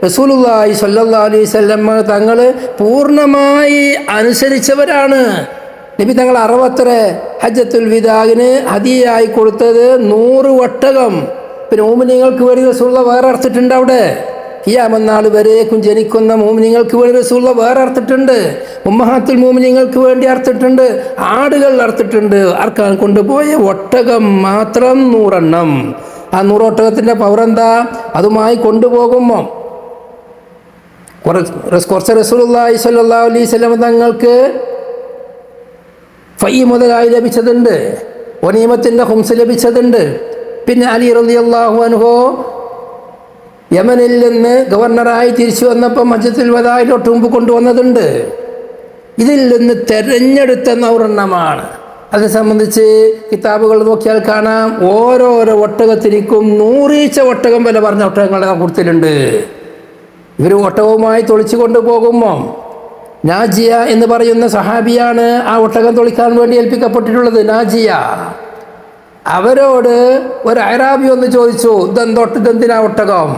റസൂലുള്ളാഹി സ്വല്ലല്ലാഹു അലൈഹി വസല്ലം തങ്ങൾ പൂർണ്ണമായി അനുസരിച്ചവരാണ്. നബി തങ്ങൾ 60 ഹജ്ജത്തുൽ വിദാഇന് ഹദിയായി കൊടുത്തത് 100 ഒട്ടകം. പിന്നെ മോമിനിങ്ങൾക്ക് വേണ്ടി റസൂലുള്ളാഹി വേറെ അറുത്തിട്ടുണ്ട്. അവിടെ ഖിയാമത്ത് നാൾ വരേക്കും ജനിക്കുന്ന മോമിനിങ്ങൾക്ക് വേണ്ടി റസൂലുള്ളാഹി വേറെ അറുത്തിട്ടുണ്ട്. ഉമ്മഹാത്തുൽ മോമിനിങ്ങൾക്ക് വേണ്ടി അറുത്തിട്ടുണ്ട്. ആടുകൾ അറുത്തിട്ടുണ്ട്. അർക്കാൻ കൊണ്ടുപോയ ഒട്ടകം മാത്രം 100 എണ്ണം. ആ 100 ഒട്ടകത്തിൻ്റെ പവറെന്താ? അതുമായി കൊണ്ടുപോകുമ്പോൾ കുറച്ച് റസൂലുള്ളാഹി സ്വല്ലല്ലാഹു അലൈഹി വസല്ലം തങ്ങൾക്ക് ഫൈ മുതലായി ലഭിച്ചതുണ്ട്. ഗനീമത്തിൻ്റെ ഖുംസ് ലഭിച്ചതുണ്ട്. പിന്നെ അലി റളിയല്ലാഹു അൻഹു യമനിൽ നിന്ന് ഗവർണറായി തിരിച്ചു വന്നപ്പോൾ ഹജ്ജത്തുൽ വദാഇലോട്ട് മുമ്പ് കൊണ്ടുവന്നതുണ്ട്. ഇതിൽ നിന്ന് തെരഞ്ഞെടുത്ത 100 എണ്ണമാണ്. അതിനെ സംബന്ധിച്ച് കിതാബുകൾ നോക്കിയാൽ കാണാം, ഓരോരോ ഒട്ടകത്തിനും 100 ഒട്ടകം വില പറഞ്ഞ ഒട്ടകങ്ങളെ കൊടുത്തിട്ടുണ്ട്. ഇവർ ഒട്ടകവുമായി തൊളിച്ചു കൊണ്ടുപോകുമ്പോൾ നാജിയ എന്ന് പറയുന്ന സഹാബിയാണ് ആ ഒട്ടകം തൊളിക്കാൻ വേണ്ടി ഏൽപ്പിക്കപ്പെട്ടിട്ടുള്ളത്. നാജിയ അവരോട് ഒരു അറാബി ഒന്ന് ചോദിച്ചു, ഇതെന്തിനാ ഒട്ടകം?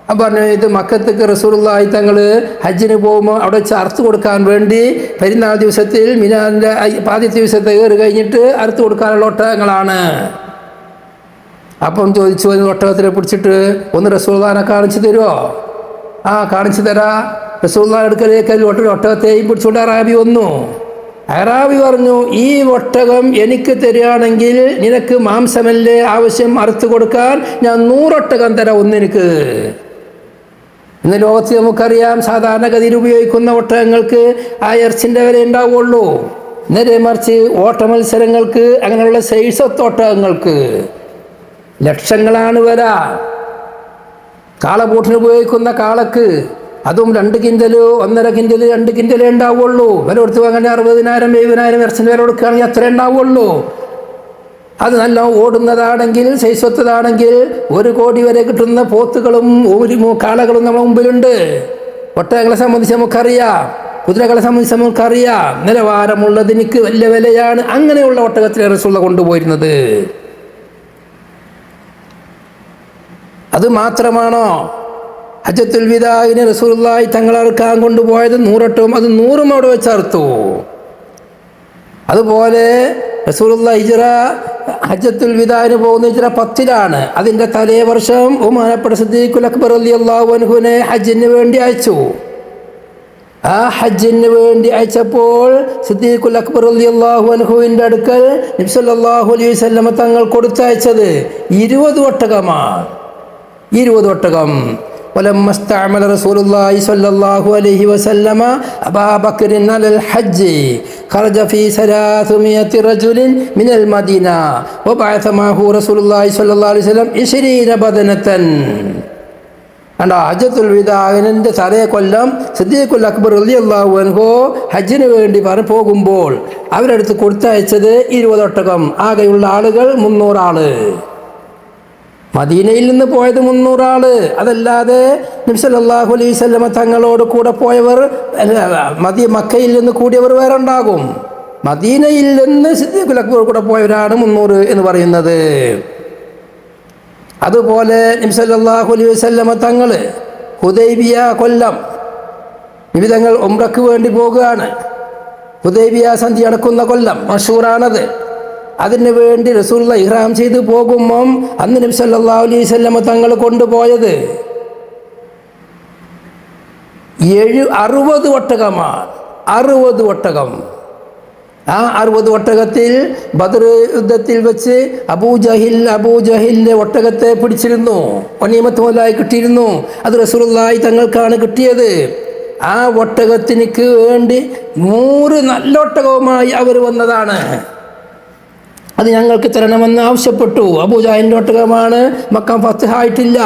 അപ്പം പറഞ്ഞു, ഇത് മക്കത്തേക്ക് റസൂലുള്ളാഹി തങ്ങൾ ഹജ്ജിന് പോകുമ്പോൾ അവിടെ വെച്ച് അറുത്ത് കൊടുക്കാൻ വേണ്ടി പെരുന്നാൾ ദിവസത്തിൽ മിനാൻ്റെ ആദ്യത്തെ ദിവസത്തെ ഏറ് കഴിഞ്ഞിട്ട് അറുത്ത് കൊടുക്കാനുള്ള ഒട്ടകങ്ങളാണ്. അപ്പം ചോദിച്ചു, ഒട്ടകത്തിനെ പിടിച്ചിട്ട് ഒന്ന് റസൂലുള്ളാഹിനെ കാണിച്ചു തരുമോ? ആ, കാണിച്ചു തരാ. റസൂലുള്ളാഹി അടുക്കലേക്ക് ഒട്ടകത്തെയും പിടിച്ചുകൊണ്ട് അറാബി വന്നു. അറാബി പറഞ്ഞു, ഈ ഒട്ടകം എനിക്ക് തരികയാണെങ്കിൽ നിനക്ക് മാംസമല്ലേ ആവശ്യം അറുത്ത് കൊടുക്കാൻ, ഞാൻ 100 ഒട്ടകം തരാം ഒന്നെനിക്ക്. ഇന്ന് ലോകത്ത് നമുക്കറിയാം, സാധാരണഗതിയിൽ ഉപയോഗിക്കുന്ന ഒട്ടകങ്ങൾക്ക് ആ ഇറച്ചിൻ്റെ വില ഉണ്ടാവുകയുള്ളൂ. നേരെ മറിച്ച് ഓട്ട മത്സരങ്ങൾക്ക്, അങ്ങനെയുള്ള സൈസത്ത് ഒട്ടകങ്ങൾക്ക് ലക്ഷങ്ങളാണ് വില. കാളപൂട്ടിന് ഉപയോഗിക്കുന്ന കാളക്ക് അതും 2 കിൻഡല് 1.5 കിൻഡല് 2 കിൻഡലേ ഉണ്ടാവുള്ളൂ. വില കൊടുത്ത് വാങ്ങാൻ 60,000 70,000 ഇറച്ചിൻ്റെ വില കൊടുക്കുകയാണെങ്കിൽ അത്രേ ഉണ്ടാവുള്ളൂ. അത് നല്ല ഓടുന്നതാണെങ്കിൽ, ശൈശവത്തതാണെങ്കിൽ 1 കോടി വരെ കിട്ടുന്ന പോത്തുകളും കാളകളും നമ്മുടെ മുമ്പിലുണ്ട്. ഒട്ടകങ്ങളെ സംബന്ധിച്ച് നമുക്കറിയാം, കുതിരകളെ സംബന്ധിച്ച് നമുക്കറിയാം. നിലവാരമുള്ളതിനിക്ക് വലിയ വിലയാണ്. അങ്ങനെയുള്ള ഒട്ടകത്തിലെ റസൂലുള്ളാഹി കൊണ്ടുപോയിരുന്നത്. അത് മാത്രമാണോ? ഹജ്ജത്തുൽ വിദാഇന് റസൂലുള്ളാഹി തങ്ങൾ അറുക്കാൻ കൊണ്ടുപോയത് 100 ഒട്ടകം. അത് 100 അവിടെ വെച്ച് അറുത്തു. അതുപോലെ റസൂലുള്ളാഹി ഹജ്ജത്തുൽ വിദാഇന് പോകുന്ന ഹിജ്റ 10-ലാണ്. അതിൻ്റെ തലേ വർഷം ബഹുമാനപ്പെട്ട സിദ്ദീഖുൽ അക്ബർ റളിയല്ലാഹു അൻഹുവിനെ ഹജ്ജിന് വേണ്ടി അയച്ചു. ആ ഹജ്ജിന് വേണ്ടി അയച്ചപ്പോൾ സിദ്ദീഖുൽ അക്ബർ റളിയല്ലാഹു അൻഹുവിൻ്റെ അടുക്കൽ നബി സല്ലല്ലാഹു അലൈഹി വസല്ലം തങ്ങൾ കൊടുത്തയച്ചത് 20 ഒട്ടകമാണ്. 20 ഒട്ടകം. ولما استعمل رسول الله صلى الله عليه وسلم أبا بكر على الحج خرج في 300 رجل من المدينة وبعث معه رسول الله صلى الله عليه وسلم 20 بدنة. ഹജ്ജത്തുൽ വിദാഇന്റെ തലേ കൊല്ലം സിദ്ദീഖുൽ അക്ബർ റളിയല്ലാഹു അൻഹു ഹജ്ജിന് വേണ്ടി പോകുമ്പോൾ അവരടുത്ത് കൊടുത്തയച്ചത് 20 ഒട്ടകം. ആകെയുള്ള ആളുകൾ 300 ആള്. മദീനയിൽ നിന്ന് പോയത് 300 ആള്. അതല്ലാതെ നബി സല്ലല്ലാഹു അലൈഹി വസല്ലം തങ്ങളോട് കൂടെ പോയവർ, മക്കയിൽ നിന്ന് കൂടിയവർ വേറെ ഉണ്ടാകും. മദീനയിൽ നിന്ന് സിദ്ദീഖുൽ അക്ബർ കൂടെ പോയവരാണ് 300 എന്ന് പറയുന്നത്. അതുപോലെ നബി സല്ലല്ലാഹു അലൈഹി വസല്ലം തങ്ങൾ ഹുദൈബിയ കൊല്ലം നബി തങ്ങൾ ഉംറക്ക് വേണ്ടി പോകുകയാണ്. ഹുദൈബിയ സന്ധി നടക്കുന്ന കൊല്ലം മഷൂറാണത്. അതിന് വേണ്ടി റസൂലുള്ളാഹി ഇഹ്റാം ചെയ്ത് പോകുമ്പം അന്ന് നബി സല്ലല്ലാഹു അലൈഹി വസല്ലം തങ്ങൾ കൊണ്ടുപോയത് 60 ഒട്ടകമാണ്. 60 ഒട്ടകം. ആ 60 ഒട്ടകത്തിൽ ബദർ യുദ്ധത്തിൽ വെച്ച് അബൂജഹിലിന്റെ ഒട്ടകത്തെ പിടിച്ചിരുന്നു. ഗനീമത്ത് മുതലായി കിട്ടിയിരുന്നു. അത് റസൂലുള്ളാഹി തങ്ങൾക്കാണ് കിട്ടിയത്. ആ ഒട്ടകത്തിനിക്ക് വേണ്ടി 100 നല്ല ഒട്ടകവുമായി അവർ വന്നതാണ്. അത് ഞങ്ങൾക്ക് തരണമെന്ന് ആവശ്യപ്പെട്ടു. അബൂജഹലിന്റെ ഒട്ടകമാണ്. മക്ക ഫത്ഹ് ആയിട്ടില്ല.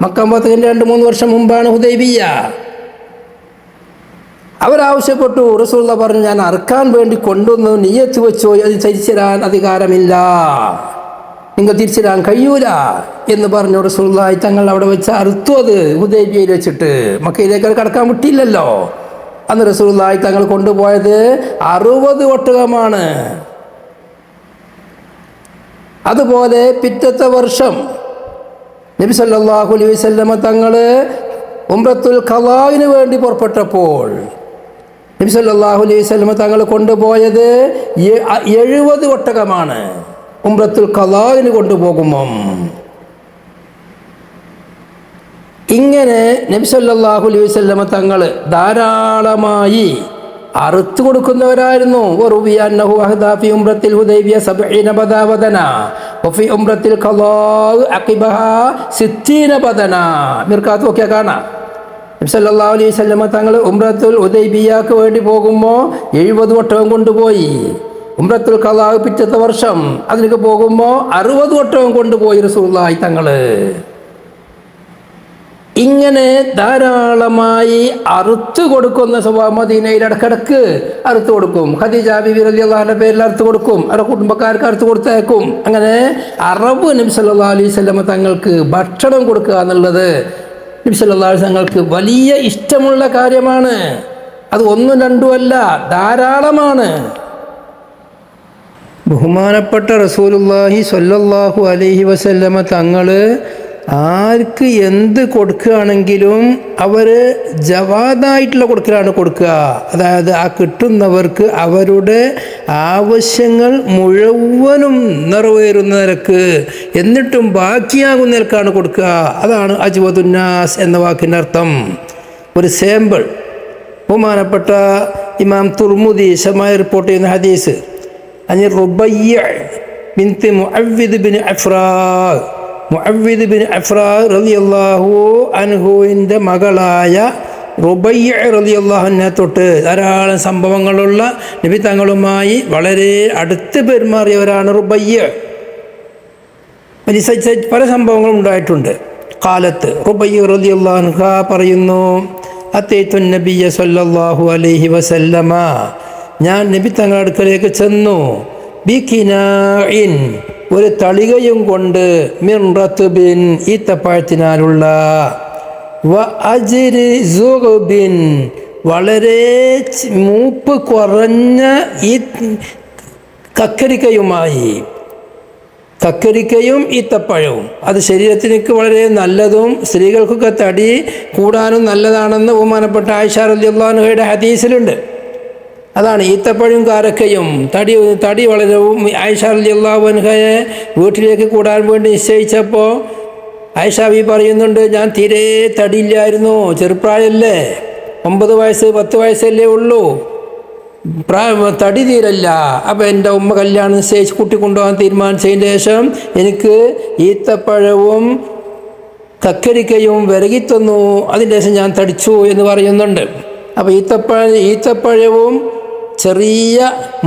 മക്ക ഫത്ഹിന്റെ 2-3 വർഷം മുമ്പാണ് ഹുദൈബിയ. അവരാവശ്യപ്പെട്ടു. റസൂലുള്ളാഹി പറഞ്ഞു, ഞാൻ അറുക്കാൻ വേണ്ടി കൊണ്ടുവന്നു, നിയ്യത്ത് വെച്ചോ, അത് തിരിച്ചു തരാൻ അധികാരമില്ല, നിങ്ങൾ തിരിച്ചു തരാൻ കഴിയൂല എന്ന് പറഞ്ഞു. റസൂലുള്ളാഹി തങ്ങൾ അവിടെ വെച്ച് അറുത്തു. അത് ഹുദൈബിയയിൽ വെച്ചിട്ട് മക്കയിലേക്ക് അത് കടക്കാൻ വിട്ടില്ലല്ലോ. അന്ന് റസൂലുള്ളാഹി തങ്ങൾ കൊണ്ടുപോയത് 60 ഒട്ടകമാണ്. അതുപോലെ പിറ്റത്തെ വർഷം നബി സല്ലല്ലാഹു അലൈഹി വസല്ലം തങ്ങൾ ഉംറത്തുൽ ഖളാഇന് വേണ്ടി പുറപ്പെട്ടപ്പോൾ നബി സല്ലല്ലാഹു അലൈഹി വസല്ലം തങ്ങൾ കൊണ്ടുപോയത് 70 ഒട്ടകമാണ്. ഉംറത്തുൽ ഖളാഇന് കൊണ്ടുപോകുമ്പം ഇങ്ങനെ നബി സല്ലല്ലാഹു അലൈഹി വസല്ലം തങ്ങൾ ധാരാളമായി അറുത്തു കൊടുക്കുന്നവരായിരുന്നു. മിർക്കാത്ത് നോക്കിയാൽ കാണാം. നബി സല്ലല്ലാഹു അലൈഹി വസല്ലം തങ്ങൾ ഉംറത്തുൽ ഹുദൈബിയക്ക് വേണ്ടി പോകുമ്പോൾ 70 ഒട്ടകം കൊണ്ടുപോയി. ഉംറത്തുൽ ഖളാ പിറ്റത്തെ വർഷം അതിലേക്ക് പോകുമ്പോൾ 60 ഒട്ടകം കൊണ്ടുപോയി റസൂലുള്ളാഹി തങ്ങൾ. ഇങ്ങനെ ധാരാളമായി അറുത്തു കൊടുക്കുന്ന സ്വഭാവം മദീനയിൽ ഇടക്കിടക്ക് അറുത്തു കൊടുക്കും. ഖദീജ ബിബി റളിയല്ലാഹു അൻഹയുടെ പേരിൽ അറുത്തു കൊടുക്കും. അവരുടെ കുടുംബക്കാർക്ക് അറുത്തു കൊടുത്തേക്കും. അങ്ങനെ അറബ് നബി സല്ലല്ലാഹു അലൈഹി വസല്ലം തങ്ങൾക്ക് ഭക്ഷണം കൊടുക്കുക എന്നുള്ളത് നബി സല്ലല്ലാഹു അലൈഹി വസല്ലം തങ്ങൾക്ക് വലിയ ഇഷ്ടമുള്ള കാര്യമാണ്. അത് 1-2 അല്ല, ധാരാളമാണ്. ബഹുമാനപ്പെട്ട റസൂലുള്ളാഹി സ്വല്ലല്ലാഹു അലൈഹി വസല്ലം തങ്ങൾ ആർക്ക് എന്ത് കൊടുക്കുകയാണെങ്കിലും അവർ ജവാദായിട്ടുള്ള കൊടുക്കലാണ് കൊടുക്കുക. അതായത് ആ കിട്ടുന്നവർക്ക് അവരുടെ ആവശ്യങ്ങൾ മുഴുവനും നിറവേറുന്ന നിരക്ക്, എന്നിട്ടും ബാക്കിയാകുന്ന നിരക്കാണ് കൊടുക്കുക. അതാണ് അജ്വദുന്നാസ് എന്ന വാക്കിൻ്റെ അർത്ഥം. ഒരു സാമ്പിൾ ബഹുമാനപ്പെട്ട ഇമാം തുർമുദി ശമായി റിപ്പോർട്ട് ചെയ്യുന്ന ഹദീസ്, അനി റുബയ്യ ബിൻത് മുഅവ്വിദ് ബിൻ അഫ്രാ, മുഅവ്വിദ് ബിൻ അഫ്രാ റളിയല്ലാഹു അൻഹുവിൻ്റെ മകളായ റുബയ്യ റളിയല്ലാഹു അൻഹ തൊട്ട് ധാരാളം സംഭവങ്ങളുള്ള നബി തങ്ങളുമായി വളരെ അടുത്ത് പെരുമാറിയവരാണ് റുബയ്യ. പല സംഭവങ്ങളും ഉണ്ടായിട്ടുണ്ട്. കാലത്ത് റുബയ്യ റളിയല്ലാഹു അൻഹ പറയുന്നു, അത്തൈതു നബിയ്യ സല്ലല്ലാഹു അലൈഹി വസല്ലമ, ഞാൻ നബി തങ്ങളുടെ അടുക്കലേക്ക് ചെന്നു, ബിഖിനാഇൻ, ഒരു തളികയും കൊണ്ട്, മിൻ റത്ബിൻ, ഈത്തപ്പഴത്തിനാലുള്ള, വ അജ്രി സുഗ്ബിൻ, വളരെ മൂപ്പ് കുറഞ്ഞ ഈ കക്കരിക്കയുമായി. കക്കരിക്കയും ഈത്തപ്പഴവും അത് ശരീരത്തിനേക്ക് വളരെ നല്ലതും സ്ത്രീകൾക്കൊക്കെ തടി കൂടാനും നല്ലതാണെന്ന് ബഹുമാനപ്പെട്ട ആയിഷ റളിയല്ലാഹു അൻഹയുടെ ഹദീസിലുണ്ട്. അതാണ് ഈത്തപ്പഴവും കാരക്കയും തടി വളരെ. ആയിഷ റളിയല്ലാഹു അൻഹയെ വീട്ടിലേക്ക് കൂടാൻ വേണ്ടി നിശ്ചയിച്ചപ്പോൾ ആയിഷ ബി പറയുന്നുണ്ട്, ഞാൻ തീരെ തടിയില്ലായിരുന്നു, ചെറുപ്രായമല്ലേ, 9 വയസ്സ് 10 വയസ്സല്ലേ ഉള്ളൂ, തടി തീരല്ല. അപ്പോൾ എൻ്റെ ഉമ്മ കല്യാണം നിശ്ചയിച്ച് കുട്ടി കൊണ്ടുപോകാൻ തീരുമാനിച്ചതിന് ശേഷം എനിക്ക് ഈത്തപ്പഴവും കക്കരിക്കയും വിരകിത്തന്നു, അതിൻ്റെ ശേഷം ഞാൻ തടിച്ചു എന്ന് പറയുന്നുണ്ട്. അപ്പോൾ ഈത്തപ്പഴവും ചെറിയ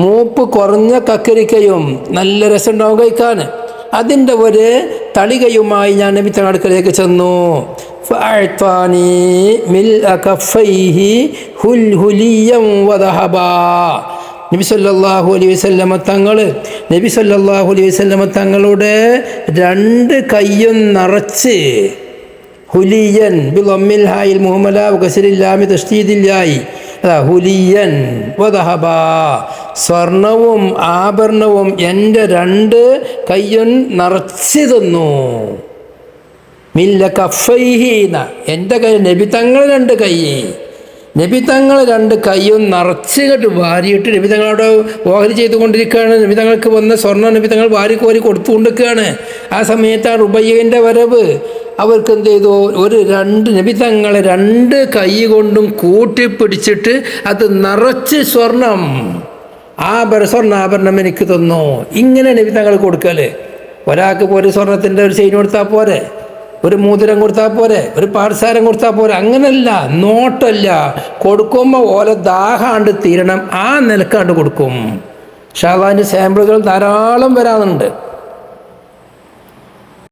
മൂപ്പ് കുറഞ്ഞ കക്കരിക്കയും നല്ല രസമുണ്ടാവും കഴിക്കാൻ, അതിൻ്റെ ഒരു തളികയുമായി ഞാൻ നബി തങ്ങളുടെ അടുക്കലേക്ക് ചെന്നു. ഫഅഅ്താനി മിൽഅ കഫൈഹി ഹുൽഹുലിയം വദഹബാ, നബി സല്ലല്ലാഹു അലൈഹി വസല്ലമ തങ്ങളുടെ 2 കൈയും നിറച്ച്, ഹുലിയൻ ബിളമ്മിൽ ഹായിൽ മുഹമ്മല വകസരില്ലാമി തഷ്ദീദില്ലായി, ഹുലിയൻ വദഹബ, സ്വർണവും ആഭരണവും എൻ്റെ 2 കൈയും നിറച്ച് തന്നു. മില്ല കഫൈഹീന, എൻ്റെ കൈ നബി തങ്ങൾ രണ്ട് കൈ, നബി തങ്ങൾ രണ്ട് കൈയും നിറച്ചിട്ട് വാരിയിട്ട് നബി തങ്ങളോട് ഓഹരി ചെയ്തുകൊണ്ടിരിക്കുകയാണ്. നബി തങ്ങൾക്ക് വന്ന സ്വർണ്ണം നബി തങ്ങൾ വാരി കോരി കൊടുത്തുകൊണ്ടിരിക്കുകയാണ്. ആ സമയത്ത് ആ റുബയ്യൻ്റെ വരവ് അവർക്ക് എന്ത് ചെയ്തു, നബി തങ്ങളെ രണ്ട് കൈ കൊണ്ടും കൂട്ടിപ്പിടിച്ചിട്ട് അത് നിറച്ച് സ്വർണം സ്വർണ്ണാഭരണം എനിക്ക് തന്നു. ഇങ്ങനെ നബി തങ്ങൾ കൊടുക്കല്. ഒരാൾക്ക് ഒരു സ്വർണത്തിൻ്റെ ഒരു ചെയിൻ കൊടുത്താൽ പോരെ, ഒരു മോതിരം കൊടുത്താൽ പോരെ, ഒരു പാർസാരം കൊടുത്താൽ പോരെ, അങ്ങനല്ല, നോട്ടല്ല. കൊടുക്കുമ്പോൾ ഓല ദാഹാണ്ട് തീരണം, ആ നിലക്കാണ്ട് കൊടുക്കും. ഷാളാൻ്റെ സാമ്പിളുകൾ ധാരാളം വരാനുണ്ട്.